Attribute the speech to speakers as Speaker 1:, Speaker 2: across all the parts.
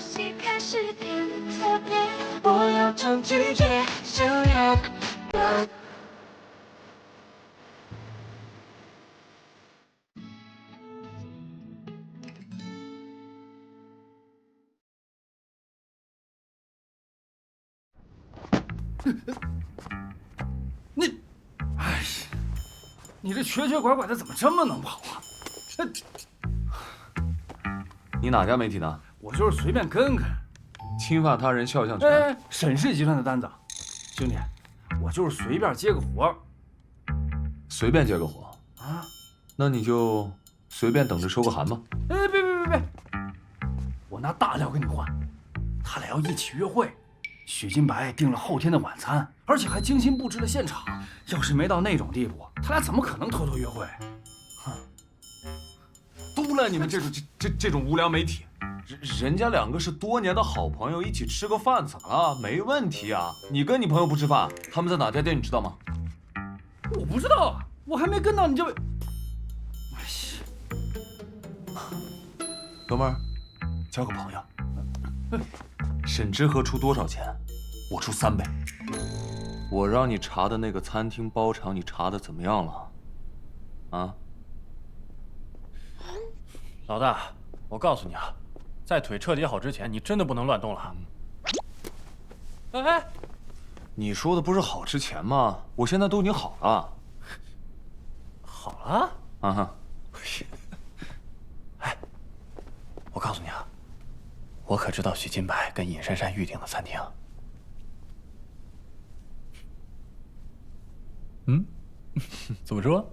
Speaker 1: 戏开始变特别，我要唱拒绝，想要。
Speaker 2: 你，哎呀，你这瘸瘸拐拐的怎么这么能跑啊？
Speaker 3: 你哪家媒体的？
Speaker 2: 我就是随便跟跟。
Speaker 3: 侵犯他人肖像权。
Speaker 2: 哎，沈氏集团的单子，兄弟，我就是随便接个活儿。
Speaker 3: 随便接个活
Speaker 2: 啊？
Speaker 3: 那你就随便等着收个函吧。
Speaker 2: 哎，别！我拿大料跟你换，他俩要一起约会。许金白订了后天的晚餐，而且还精心布置了现场。要是没到那种地步，他俩怎么可能偷偷约会？
Speaker 3: 哼，都赖你们这种无良媒体。人家两个是多年的好朋友，一起吃个饭咋了？没问题啊。你跟你朋友不吃饭，他们在哪家店你知道吗？
Speaker 2: 我不知道啊，我还没跟到你就……哎呀，
Speaker 3: 哥们儿，交个朋友。沈之和出多少钱？我出3倍。我让你查的那个餐厅包场，你查的怎么样了？啊？
Speaker 4: 老大，我告诉你啊，在腿彻底好之前，你真的不能乱动了。哎，
Speaker 3: 你说的不是好之前吗？我现在都已经好了。
Speaker 4: 好了？
Speaker 3: 啊哈。
Speaker 4: 哎，我告诉你啊，我可知道许金白跟尹珊珊预定的餐厅。嗯？怎么说？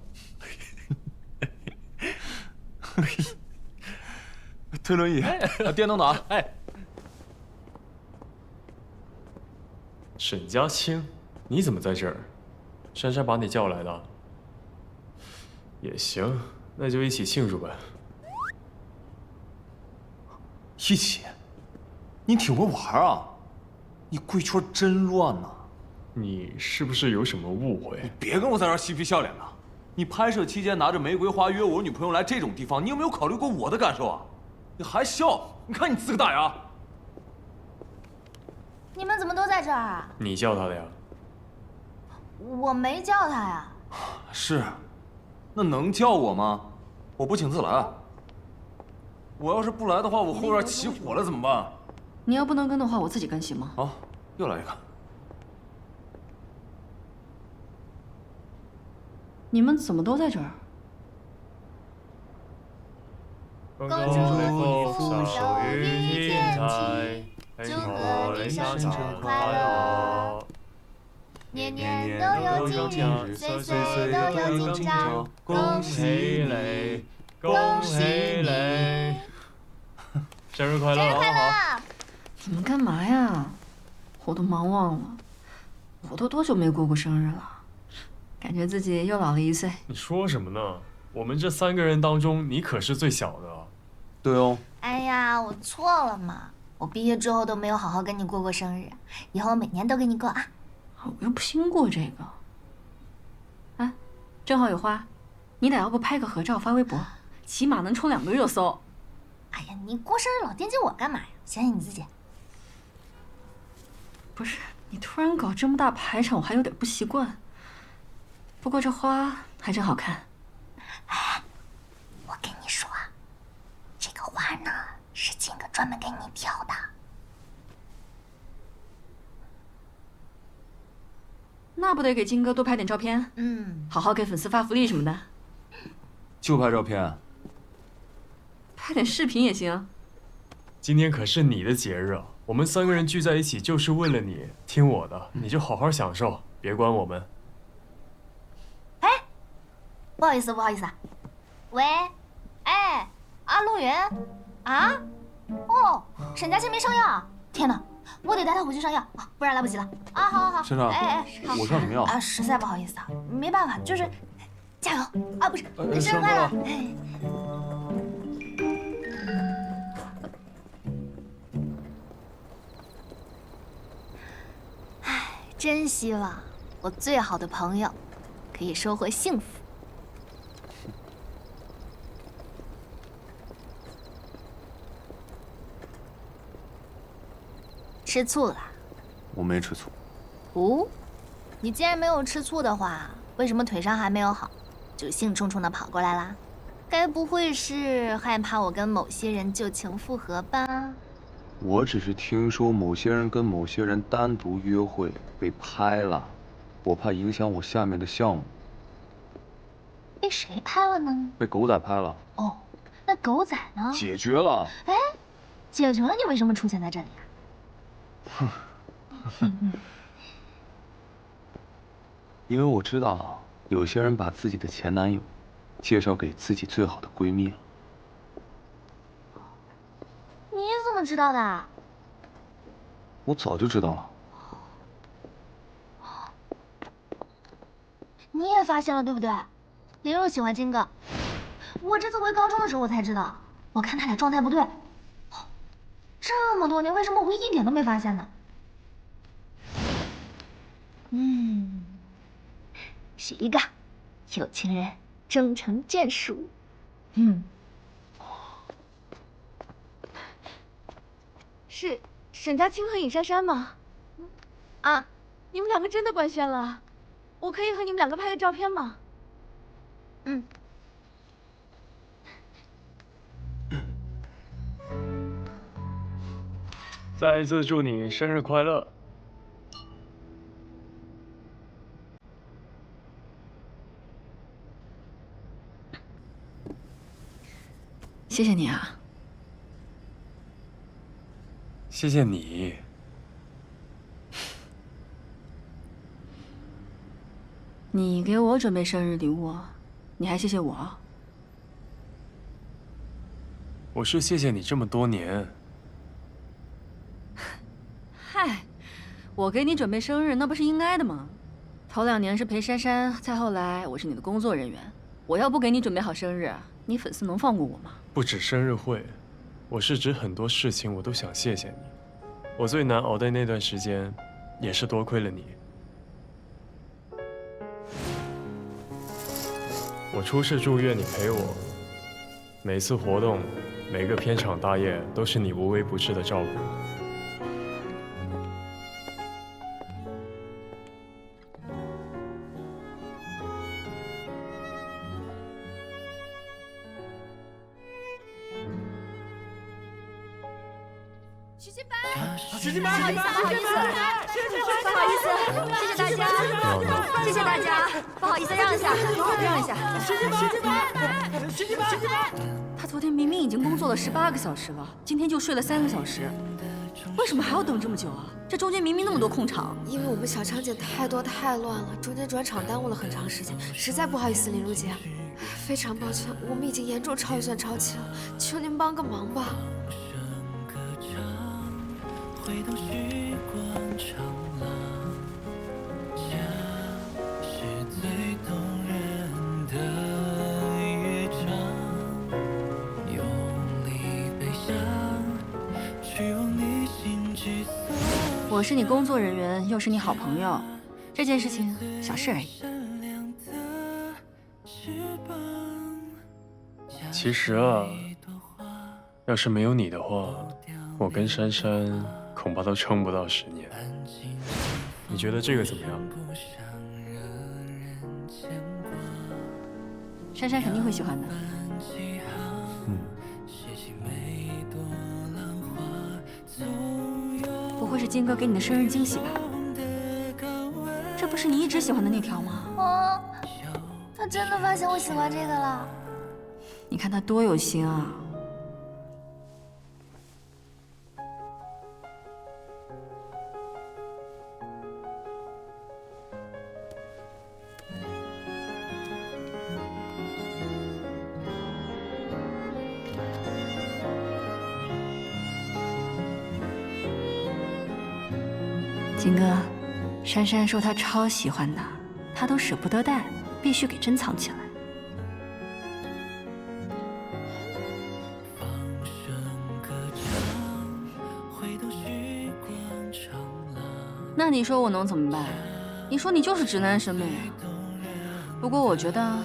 Speaker 3: 推轮椅，电动挡。
Speaker 4: 哎，
Speaker 5: 沈家清，你怎么在这儿？珊珊把你叫来的。也行，那就一起庆祝吧。
Speaker 3: 一起？你挺会玩啊！你贵圈真乱呐！
Speaker 5: 你是不是有什么误会？
Speaker 3: 你别跟我在这儿嬉皮笑脸的。你拍摄期间拿着玫瑰花约我女朋友来这种地方，你有没有考虑过我的感受啊？你还笑？你看你呲个大牙！
Speaker 6: 你们怎么都在这儿啊？
Speaker 5: 你叫他的呀？
Speaker 6: 我没叫他呀。
Speaker 3: 是，那能叫我吗？我不请自来。我要是不来的话，我后院起火了怎么办？
Speaker 7: 你要不能跟的话，我自己跟行吗？
Speaker 3: 好，又来一个。
Speaker 7: 你们怎么都在这儿？
Speaker 6: 恭祝你福寿与天齐，祝贺你生辰快乐，年年都有今日，岁岁都有今朝。恭喜你，恭喜你，
Speaker 5: 生日快乐！
Speaker 6: 生日快乐！
Speaker 7: 你们干嘛呀？我都忙忘了，我都多久没过过生日了？感觉自己又老了1岁。
Speaker 5: 你说什么呢？我们这3个人当中，你可是最小的。
Speaker 3: 对哦。
Speaker 6: 哎呀，我错了嘛！我毕业之后都没有好好跟你过过生日，以后每年都给你过啊！
Speaker 7: 我又不兴过这个。哎，正好有花，你俩要不拍个合照发微博，起码能冲2个热搜。
Speaker 6: 哎呀，你过生日老惦记我干嘛呀？想想你自己。
Speaker 7: 不是，你突然搞这么大排场，我还有点不习惯。不过这花还真好看。
Speaker 6: 哎，我跟你说啊，这个花呢是金哥专门给你挑的。
Speaker 7: 那不得给金哥多拍点照片？好好给粉丝发福利什么的。
Speaker 3: 就拍照片。
Speaker 7: 拍点视频也行。
Speaker 5: 今天可是你的节日啊，我们3个人聚在一起就是为了你。听我的，你就好好享受，别管我们。
Speaker 6: 哎，不好意思啊。喂，哎，陆云，啊？哦，沈佳清没上药，天哪，我得带他回去上药，不然来不及了。啊，好。
Speaker 3: 先生，
Speaker 6: 好，
Speaker 3: 我上什么药
Speaker 6: 啊？实在不好意思啊，没办法，就是加油啊！不是，生日快乐！唉，真希望我最好的朋友可以收获幸福。吃醋了？
Speaker 3: 我没吃醋。
Speaker 6: 哦，你既然没有吃醋的话，为什么腿伤还没有好，就兴冲冲的跑过来啦？该不会是害怕我跟某些人旧情复合吧？
Speaker 3: 我只是听说某些人跟某些人单独约会被拍了，我怕影响我下面的项目。
Speaker 6: 被谁拍了呢？
Speaker 3: 被狗仔拍了。
Speaker 6: 哦，那狗仔呢？
Speaker 3: 解决了。
Speaker 6: 哎，解决了，你为什么出现在这里啊？
Speaker 3: 因为我知道有些人把自己的前男友介绍给自己最好的闺蜜了。
Speaker 6: 你怎么知道的？
Speaker 3: 我早就知道了。
Speaker 6: 你也发现了对不对？林若喜欢金哥，我这次回高中的时候我才知道，我看他俩状态不对。这么多年，为什么我会一点都没发现呢？是一个有情人终成眷属。
Speaker 7: 是沈佳清和尹珊珊吗？啊，你们两个真的官宣了？我可以和你们两个拍个照片吗？
Speaker 5: 再一次祝你生日快乐。
Speaker 7: 谢谢你啊。
Speaker 5: 谢谢你。
Speaker 7: 你给我准备生日礼物，你还谢谢我？
Speaker 5: 我是谢谢你这么多年。
Speaker 7: 嗨，我给你准备生日，那不是应该的吗？头2年是陪珊珊，再后来我是你的工作人员，我要不给你准备好生日，你粉丝能放过我吗？
Speaker 5: 不止生日会，我是指很多事情我都想谢谢你。我最难熬的那段时间，也是多亏了你。我出事住院，你陪我；每次活动，每个片场大业，都是你无微不至的照顾。
Speaker 7: 徐静白，不好意思，谢谢大家，谢谢大家，不好意思，让一下，让一下。徐静白，他昨天明明已经工作了18个小时了，今天就睡了3个小时，为什么还要等这么久啊？这中间明明那么多空场。
Speaker 8: 因为我们小场景太多太乱了，中间转场耽误了很长时间，实在不好意思，林如姐，非常抱歉，我们已经严重超预算超期了，求您帮个忙吧。回到时光长廊，家是最动人的乐章，用力悲伤，去往你心之所。我是你工作人员，又是你好朋友，这件事情小事而已。
Speaker 5: 其实啊，要是没有你的话，我跟珊珊恐怕都撑不到10年。你觉得这个怎么样？
Speaker 7: 珊珊肯定会喜欢的。不会是金哥给你的生日惊喜吧？这不是你一直喜欢的那条吗？
Speaker 6: 哦，他真的发现我喜欢这个了。
Speaker 7: 你看他多有心啊！金哥，珊珊说她超喜欢的，她都舍不得带，必须给珍藏起来。那你说我能怎么办？你说你就是直男审美啊。不过我觉得，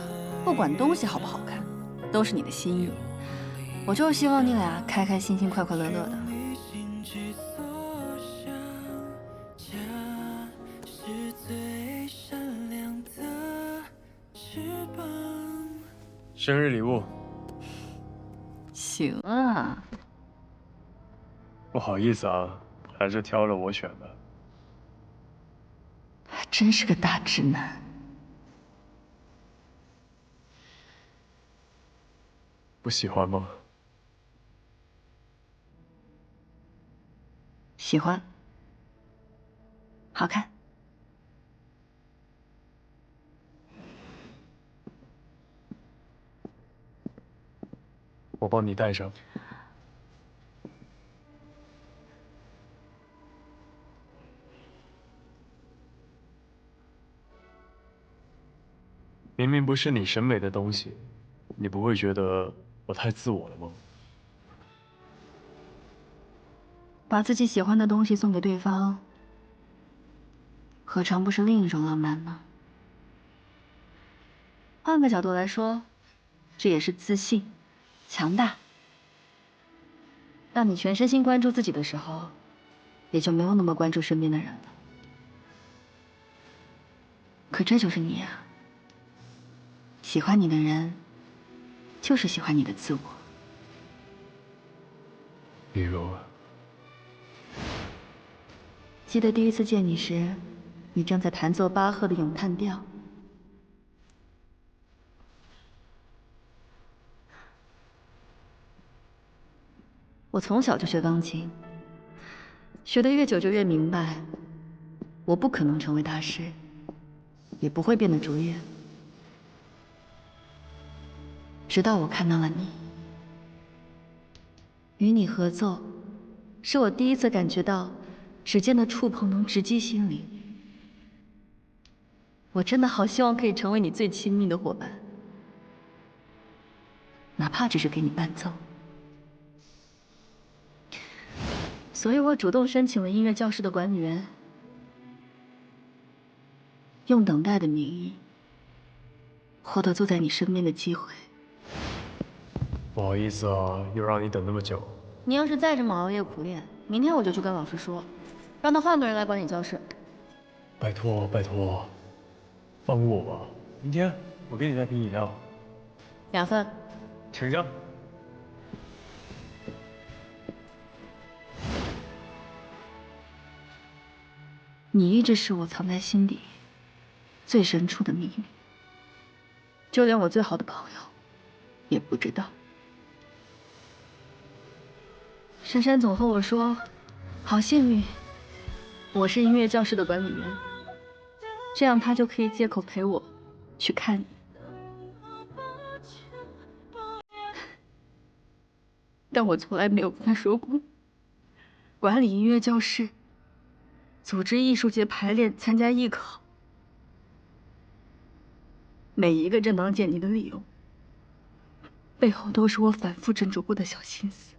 Speaker 7: 不管东西好不好看，都是你的心意。我就是希望你俩开开心心、快快乐乐的。
Speaker 5: 生日礼物。
Speaker 7: 行啊，
Speaker 5: 不好意思啊，还是挑了我选的。
Speaker 7: 真是个大直男。
Speaker 5: 不喜欢吗？
Speaker 7: 喜欢，好看。
Speaker 5: 我帮你戴上。明明不是你审美的东西，你不会觉得我太自我了吗？
Speaker 7: 把自己喜欢的东西送给对方，何尝不是另一种浪漫呢？换个角度来说，这也是自信、强大。当你全身心关注自己的时候，也就没有那么关注身边的人了。可这就是你啊，喜欢你的人，就是喜欢你的自我。
Speaker 5: 比如，
Speaker 7: 记得第一次见你时，你正在弹奏巴赫的咏叹调。我从小就学钢琴，学得越久就越明白，我不可能成为大师，也不会变得卓越。直到我看到了你，与你合奏，是我第一次感觉到指尖的触碰能直击心灵。我真的好希望可以成为你最亲密的伙伴，哪怕只是给你伴奏。所以我主动申请了音乐教室的管理员，用等待的名义获得坐在你身边的机会。
Speaker 5: 不好意思啊，又让你等那么久。
Speaker 7: 你要是再这么熬夜苦练，明天我就去跟老师说，让他换个人来管理教室。
Speaker 5: 拜托拜托，放过我吧。明天我给你带瓶饮料。
Speaker 7: 2份。
Speaker 5: 请假。
Speaker 7: 你一直是我藏在心底最深处的秘密，就连我最好的朋友也不知道。珊珊总和我说，好幸运，我是音乐教室的管理员，这样他就可以借口陪我去看你。但我从来没有跟他说过，管理音乐教室、组织艺术节排练、参加艺考，每一个正当见你的理由，背后都是我反复斟酌过的小心思。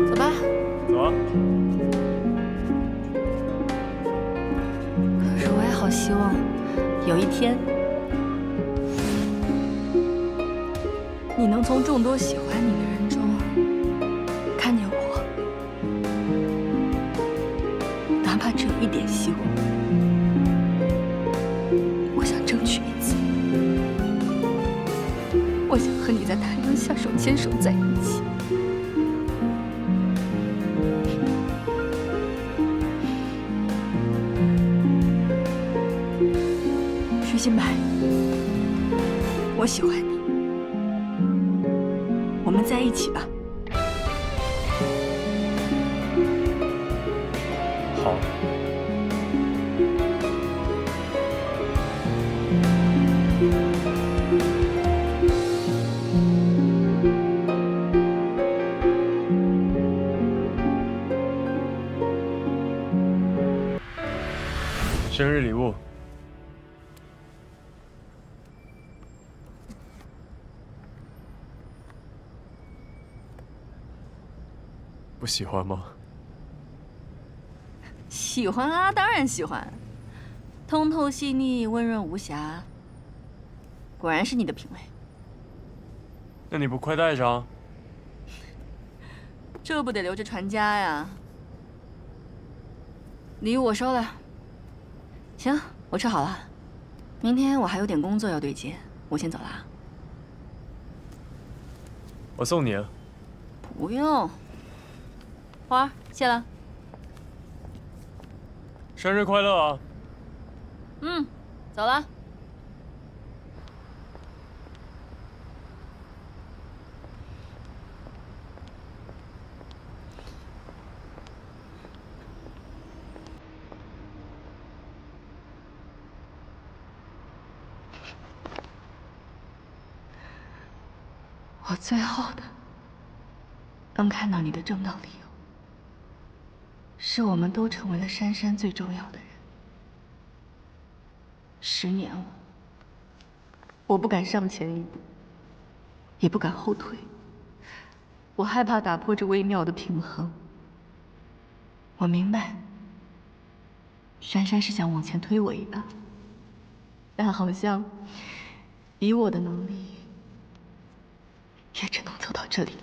Speaker 7: 走吧。
Speaker 5: 走啊。
Speaker 7: 可是我也好希望有一天，你能从众多喜欢你的人中看见我，哪怕只有一点希望。我想争取一次，我想和你在太阳下手牵手在一起。徐新白，我喜欢你，我们在一起吧。
Speaker 5: 好。生日礼物。不喜欢吗？
Speaker 7: 喜欢啊，当然喜欢。通透细腻，温润无瑕，果然是你的品味。
Speaker 5: 那你不快戴上？
Speaker 7: 这不得留着传家呀。礼物我收了。行，我吃好了。明天我还有点工作要对接，我先走了啊。
Speaker 5: 我送你。
Speaker 7: 不用。花儿，谢了。
Speaker 5: 生日快乐啊！
Speaker 7: 嗯，走了。我最后的能看到你的正当理由，是我们都成为了珊珊最重要的人。10年了，我不敢上前一步，也不敢后退，我害怕打破这微妙的平衡。我明白，珊珊是想往前推我一把，但好像以我的能力，也只能走到这里。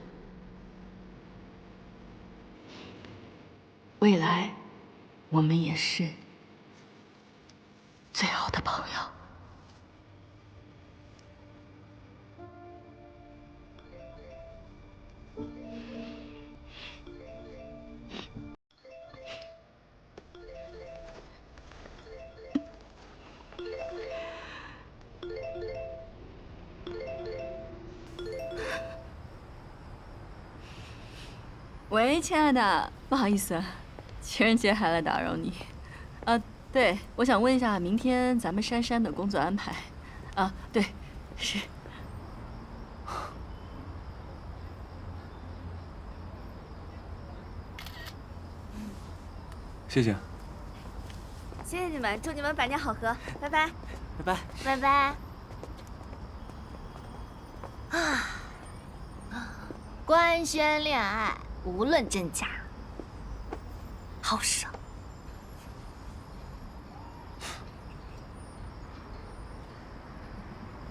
Speaker 7: 未来，我们也是最好的朋友。喂，亲爱的，不好意思，情人节还来打扰你。对，我想问一下，明天咱们珊珊的工作安排。对，是。
Speaker 3: 谢谢。
Speaker 6: 谢谢你们，祝你们百年好合，拜拜，
Speaker 3: 拜拜。
Speaker 6: 拜拜。官宣恋爱，无论真假，好爽。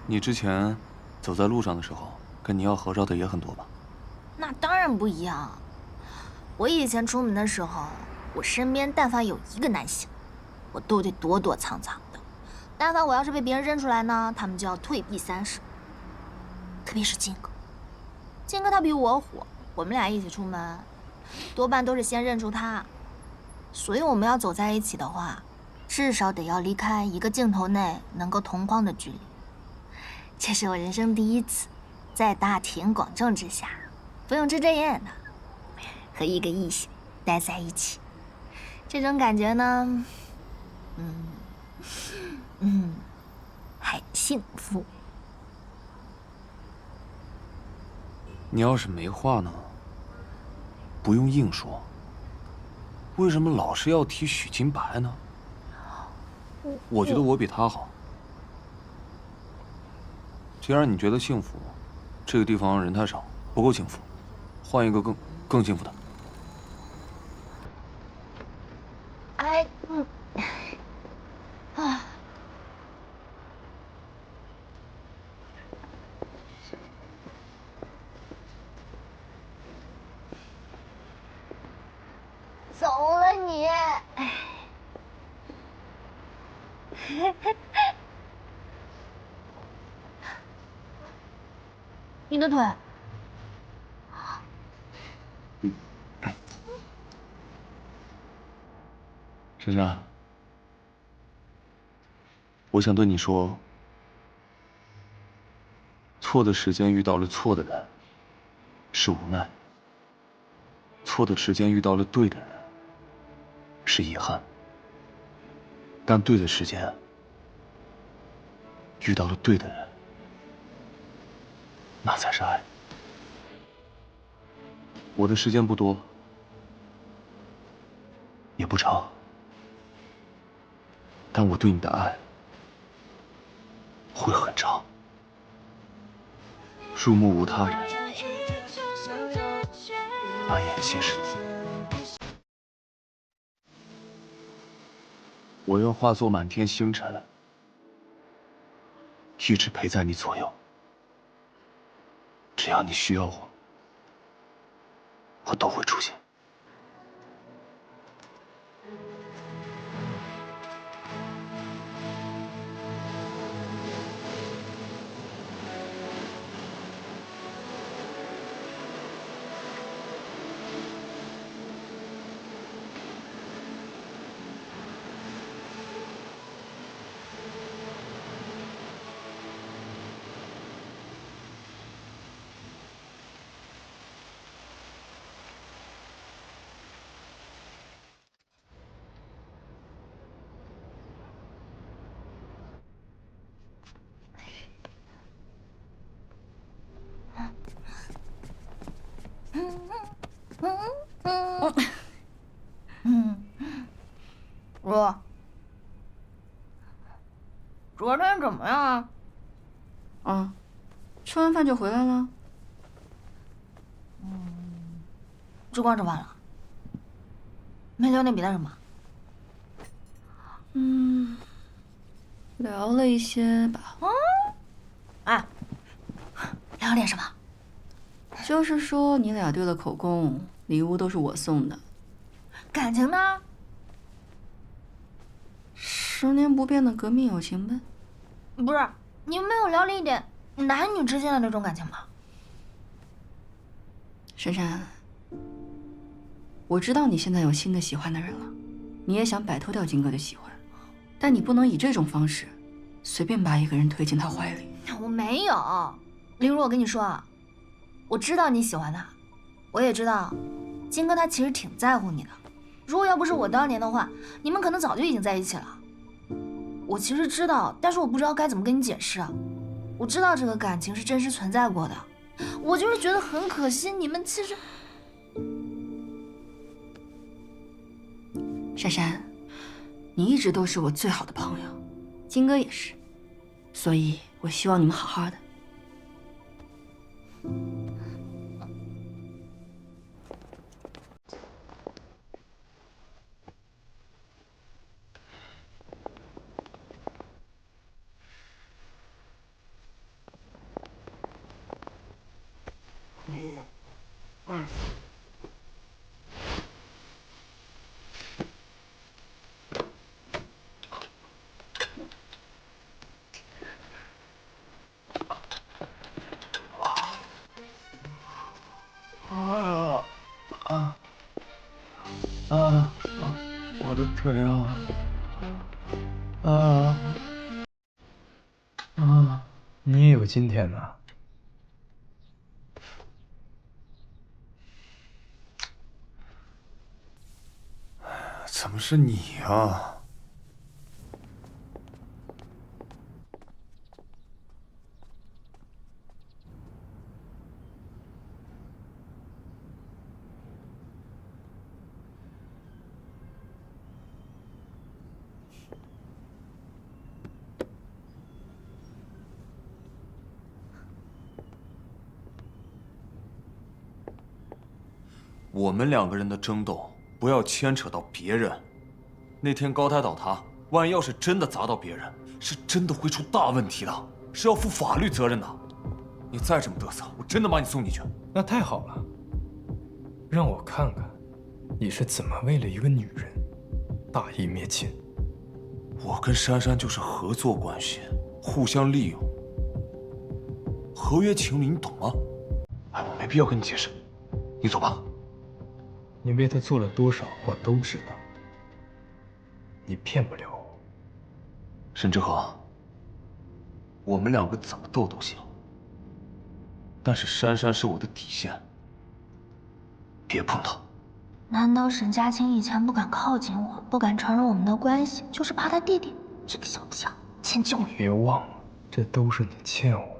Speaker 3: 你之前走在路上的时候，跟你要合照的也很多吧？
Speaker 6: 那当然不一样。我以前出门的时候，我身边但凡有一个男性，我都得躲躲藏藏的。但凡我要是被别人认出来呢，他们就要退避30。特别是金哥，金哥他比我火，我们俩一起出门，多半都是先认出他。所以我们要走在一起的话，至少得要离开一个镜头内能够同框的距离。这是我人生第一次，在大庭广众之下，不用遮遮掩掩的，和一个异性待在一起，这种感觉呢，很幸福。
Speaker 3: 你要是没话呢，不用硬说。为什么老是要提许金白呢？我觉得我比他好。既然你觉得幸福，这个地方人太少，不够幸福，换一个更幸福的。
Speaker 6: 走了你。你的腿。
Speaker 3: 珊珊，我想对你说，错的时间遇到了错的人，是无奈；错的时间遇到了对的人，是遗憾。但对的时间遇到了对的人，那才是爱。我的时间不多，也不长，但我对你的爱会很长，入目无他人，满眼皆是你。我愿化作满天星辰，一直陪在你左右。只要你需要我，我都会出现。
Speaker 7: 昨天怎么样啊？吃完饭就回来了。
Speaker 6: 就光吃饭了，没聊点别的什么？
Speaker 7: 聊了一些吧。
Speaker 6: 哎，聊点什么？
Speaker 7: 就是说你俩对了口供，礼物都是我送的。
Speaker 6: 感情呢
Speaker 7: 10年不变的革命友情呗。
Speaker 6: 不是，你们没有聊了一点男女之间的那种感情吗？
Speaker 7: 珊珊，我知道你现在有新的喜欢的人了，你也想摆脱掉金哥的喜欢，但你不能以这种方式随便把一个人推进他怀里。
Speaker 6: 我没有，林如，我跟你说啊，我知道你喜欢他，我也知道金哥他其实挺在乎你的。如果要不是我当年的话，你们可能早就已经在一起了。我其实知道，但是我不知道该怎么跟你解释啊。我知道这个感情是真实存在过的，我就是觉得很可惜，你们其实……
Speaker 7: 珊珊，你一直都是我最好的朋友，金哥也是，所以我希望你们好好的。
Speaker 3: 我的腿啊！
Speaker 5: 你也有今天呐。
Speaker 3: 怎么是你啊？我们2个人的争斗，不要牵扯到别人。那天高台倒塌，万一要是真的砸到别人，是真的会出大问题的，是要负法律责任的。你再这么嘚瑟，我真的把你送进去。
Speaker 5: 那太好了，让我看看你是怎么为了一个女人大义灭亲。
Speaker 3: 我跟珊珊就是合作关系，互相利用，合约情理，你懂吗？哎，我没必要跟你解释，你走吧。
Speaker 5: 你为他做了多少，我都知道。你骗不了我。
Speaker 3: 沈之和，我们2个怎么斗都行，但是珊珊是我的底线，别碰她。
Speaker 6: 难道沈佳清以前不敢靠近我，不敢承认我们的关系，就是怕他弟弟这个小不小欠教育？
Speaker 5: 别忘了，这都是你欠我的。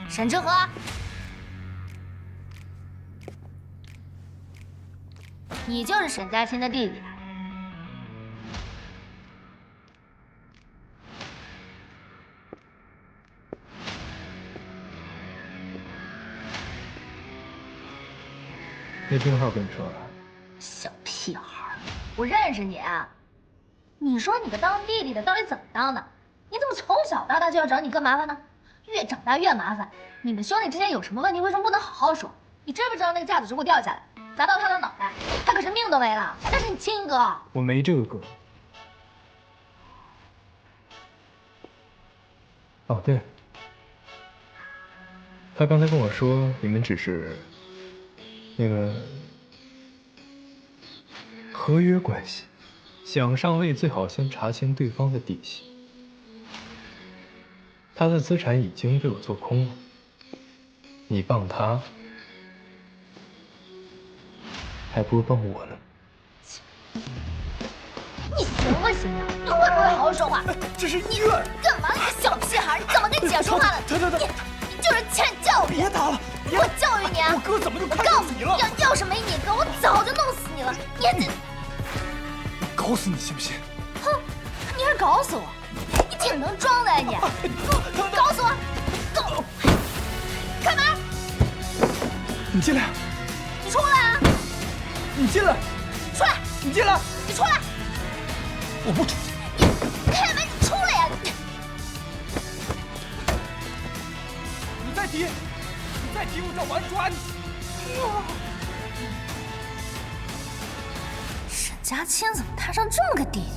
Speaker 6: 沈之和，你就是沈佳欣的弟弟。
Speaker 5: 那病号跟你说了？
Speaker 6: 小屁孩，我认识你啊！你说你个当弟弟的到底怎么当的？你怎么从小到大就要找你哥麻烦呢？越长大越麻烦。你们兄弟之间有什么问题，为什么不能好好说？你知不知道那个架子如果掉下来，砸到他的脑袋，他可是命都没了。那是你亲哥。
Speaker 5: 我没这个哥。哦，对，他刚才跟我说，你们只是那个合约关系，想上位最好先查清对方的底细。他的资产已经被我做空了，你帮他，还不如帮我呢。
Speaker 6: 你行不行啊？你会不会好好说话？
Speaker 2: 这是医院，
Speaker 6: 干嘛？你个小屁孩，你怎么跟姐说话呢？你就是欠教育。
Speaker 2: 别打了！
Speaker 6: 我教育你啊！
Speaker 2: 我哥怎么就看
Speaker 6: 告诉
Speaker 2: 上你了？
Speaker 6: 要是没你哥，我早就弄死你了。你
Speaker 2: 搞死你信不信？
Speaker 6: 哼，你还搞死我？你挺能装的呀你！搞死我！搞干嘛？
Speaker 2: 你进来！
Speaker 6: 你出来啊！
Speaker 2: 你进来！
Speaker 6: 出来！
Speaker 2: 你进来！
Speaker 6: 你出来！
Speaker 2: 我不出去。
Speaker 6: 你开门！你出来呀！
Speaker 2: 你再提，我就玩抓你！
Speaker 6: 沈佳欣怎么摊上这么个弟弟？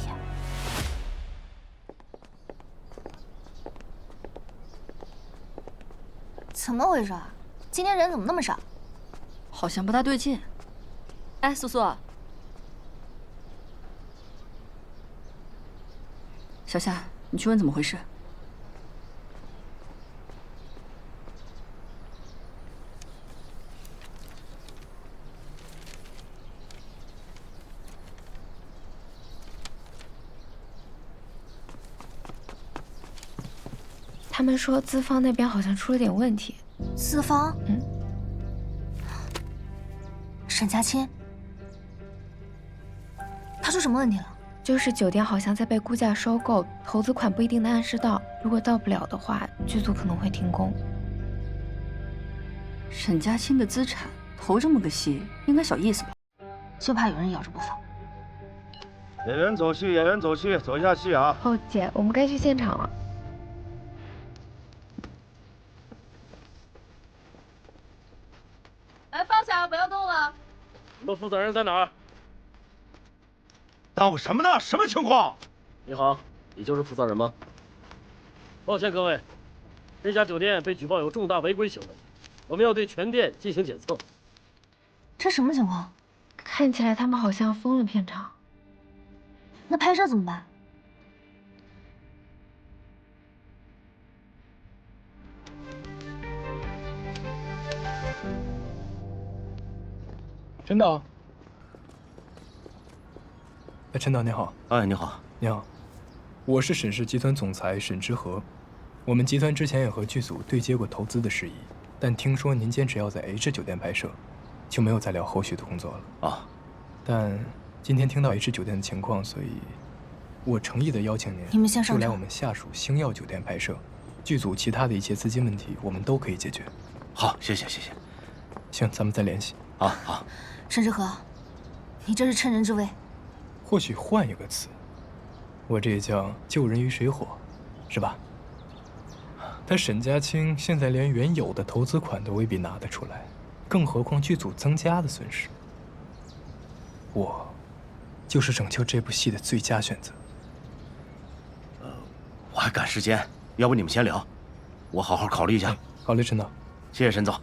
Speaker 6: 怎么回事啊？今天人怎么那么少？
Speaker 7: 好像不大对劲。哎，素素，小夏，你去问怎么回事。
Speaker 9: 他们说资方那边好像出了点问题。
Speaker 6: 资方？沈佳欣，他出什么问题了？
Speaker 9: 就是酒店好像在被估价收购，投资款不一定能按时到，如果到不了的话，剧组可能会停工。
Speaker 7: 沈佳欣的资产投这么个戏，应该小意思吧？
Speaker 6: 就怕有人咬着不放。
Speaker 10: 演员走戏，演员走戏，走一下戏啊！
Speaker 9: 哦，姐，我们该去现场了。
Speaker 7: 来，放下，不要动了。
Speaker 10: 你们负责人在哪儿？耽误什么呢？什么情况？
Speaker 11: 你好，你就是负责人吗？抱歉各位，这家酒店被举报有重大违规行为，我们要对全店进行检测。
Speaker 6: 这什么情况？
Speaker 9: 看起来他们好像封了片场。
Speaker 6: 那拍摄怎么办？
Speaker 5: 陈导。哎，陈导你好。
Speaker 3: 哎，你好。
Speaker 5: 你好，我是沈氏集团总裁沈之和。我们集团之前也和剧组对接过投资的事宜，但听说您坚持要在 H 酒店拍摄，就没有再聊后续的工作了。
Speaker 3: 啊。
Speaker 5: 但今天听到 H 酒店的情况，所以我诚意的邀请您，
Speaker 6: 你们先上场。
Speaker 5: 就来我们下属星耀酒店拍摄，剧组其他的一切资金问题我们都可以解决。
Speaker 3: 好，谢谢谢谢。
Speaker 5: 行，咱们再联系。
Speaker 3: 好好。
Speaker 6: 沈之和，你这是趁人之危。
Speaker 5: 或许换一个词，我这也叫救人于水火，是吧？他沈家清现在连原有的投资款都未必拿得出来，更何况剧组增加的损失。我就是拯救这部戏的最佳选择。
Speaker 3: 我还赶时间，要不你们先聊，我好好考虑一下。
Speaker 5: 好嘞，陈导。
Speaker 3: 谢谢沈总。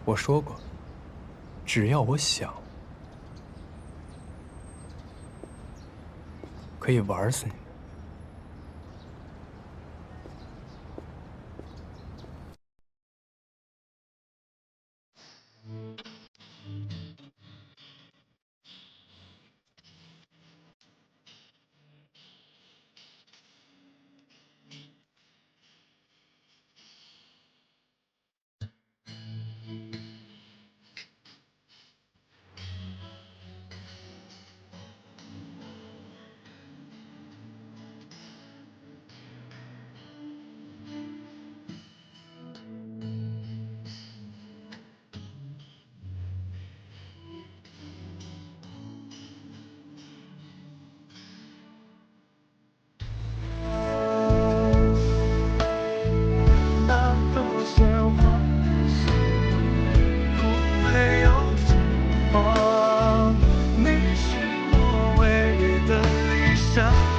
Speaker 5: 我说过，只要我想，可以玩死你。
Speaker 12: 生。